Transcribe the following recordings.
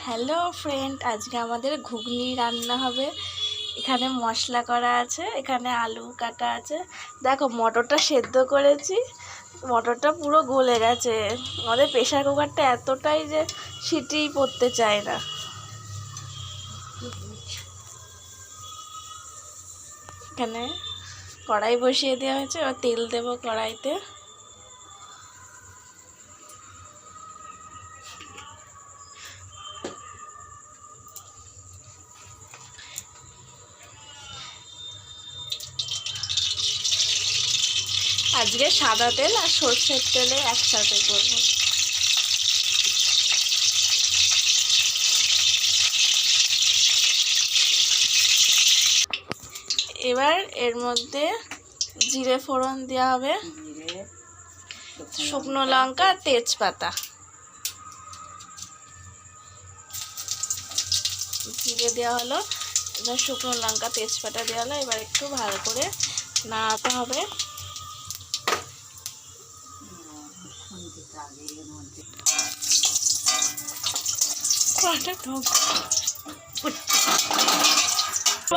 Hello friend, আজকে আমাদের ঘুগনি রান্না হবে। এখানে মশলা করা আছে, এখানে আলু কাটা আছে। দেখো মটরটা সেদ্ধ করেছি, মটরটা পুরো গলে গেছে। আমাদের প্রেশার কুকারটা এতটাই যে সিটি পড়তে চায় না। এখানে কড়াই বসিয়ে দেওয়া হয়েছে, এবার তেল দেবো কড়াইতে। আজকে সাদা তেল আর সর্ষের তেলে একসাথে করবো। এবার এর মধ্যে জিরে ফোড়ন দেওয়া হবে, শুকনো লঙ্কা, তেজপাতা। জিরে দেওয়া হলো, এবার শুকনো লঙ্কা তেজপাতা দেওয়া হলো। এবার একটু ভালো করে নাড়াতে হবে।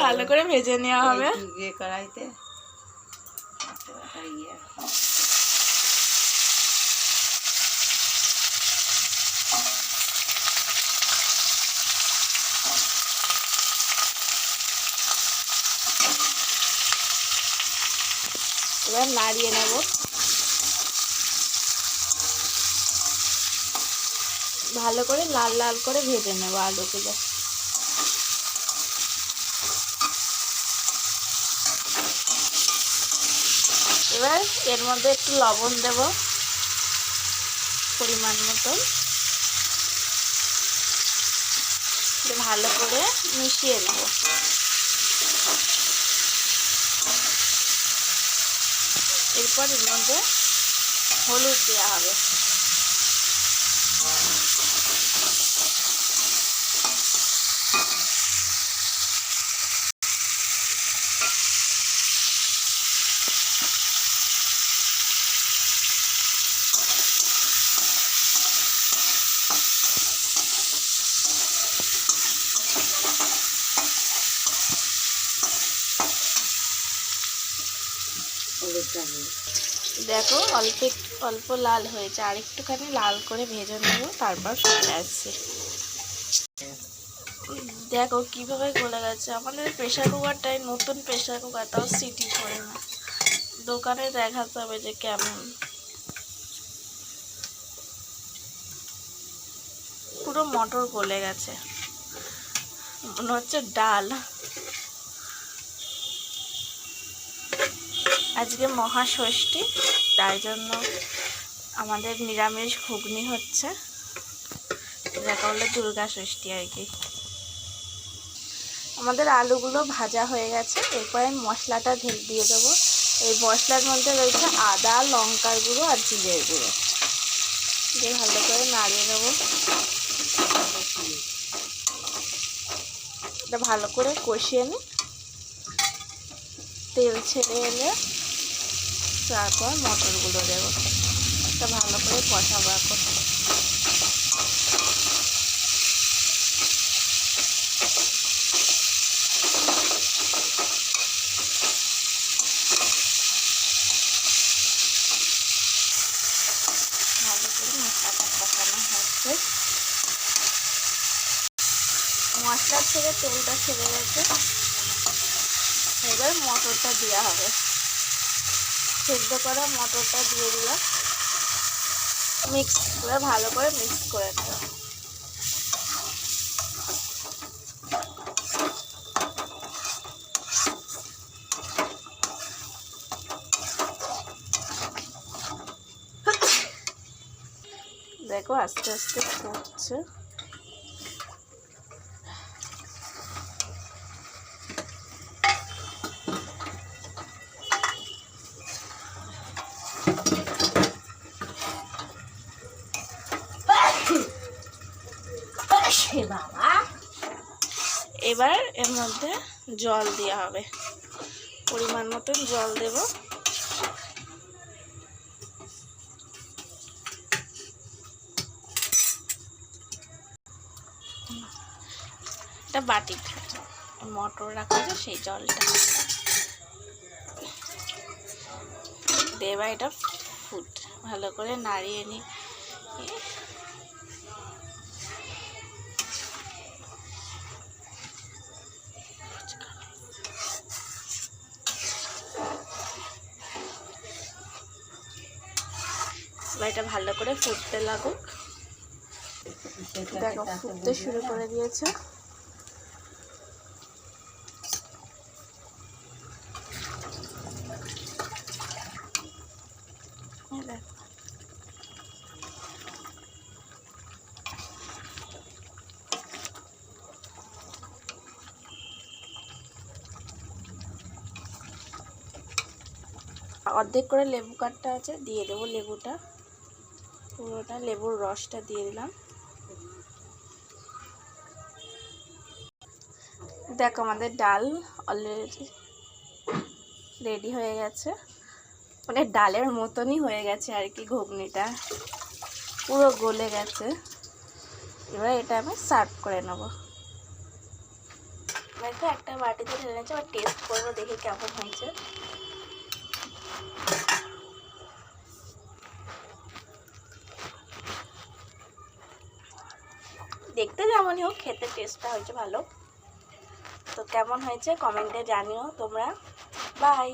ভালো করে ভেজে নেওয়া হবে। কড়াইতে এবার নাড়িয়ে নেব। ভালো করে লাল লাল করে ভেজে নেব আলুগুলো। এবার এর মধ্যে একটু লবণ দেব পরিমাণ মতন, ভালো করে মিশিয়ে নেব। এরপর এর মধ্যে হলুদ দেওয়া হবে। দেখো অল্প অল্প লাল হয়েছে, আর একটুখানি লাল করে ভেজে নেব, তারপর ফিরে আসছি। দেখো কিভাবে গলে গেছে। আমাদের প্রেশার কুকারটাই নতুন প্রেশার কুকার, তাও সিটি পড়ে না। দোকানে দেখাতে হবে যে কেমন। পুরো মটর গলে গেছে, মনে হচ্ছে ডাল। আজকে মহাষষ্ঠী, তাই জন্য আমাদের নিরামিষ ঘুগনি হচ্ছে, যেটা বলে দুর্গা ষষ্ঠী আর কি। আমাদের আলুগুলো ভাজা হয়ে গেছে। এরপর আমি মশলাটা দিয়ে দেবো। এই মশলার মধ্যে রয়েছে আদা, লঙ্কার গুঁড়ো আর জিরের গুঁড়ো দিয়ে ভালো করে নাড়িয়ে নেবো। এটা ভালো করে কষিয়ে নিই। তেল ছেড়ে এলে তারপর মটরগুলো দেবো। এটা ভালো করে কষাবো এখন। ভালো করে মশলাটা কষানো হচ্ছে। মশলা ছেড়ে তেলটা ছেড়ে গেছে। এবার মটরটা দেওয়া হবে। সেদ্ধ করা মটরটা দিয়ে দিলাম। মিক্স করে ভালো করে মিক্স করে নেব। দেখো আস্তে আস্তে ফুটছে। এবার এর মধ্যে জল দেওয়া হবে, পরিমাণ মতন জল দেব। একটা বাটি মটর রাখা আছে সেই জলটা দেবা। এটা ফুট ভালো করে নাড়িয়ে নি। এটা ভালো করে ফুটতে লাগুক। দেখো ফুটতে শুরু করে দিয়েছে। অর্ধেক করে লেবু কাটটা আছে, দিয়ে দেবো লেবুটা পুরোটা, লেবুর রসটা দিয়ে দিলাম। দেখো আমাদের ডাল অলরেডি রেডি হয়ে গেছে, মানে ডালের মতনই হয়ে গেছে আর কি। ঘুগনিটা পুরো গলে গেছে। এবার এটা আমি সার্ভ করে নেব। দেখো একটা বাটিতে ঢেলে নিয়েছি, আবার টেস্ট করবো দেখি কেমন হয়েছে। দেখতে যেমনই হোক, খেতে টেস্টটা হয়েছে ভালো। তো কেমন হয়েছে কমেন্টে জানিও তোমরা। বাই।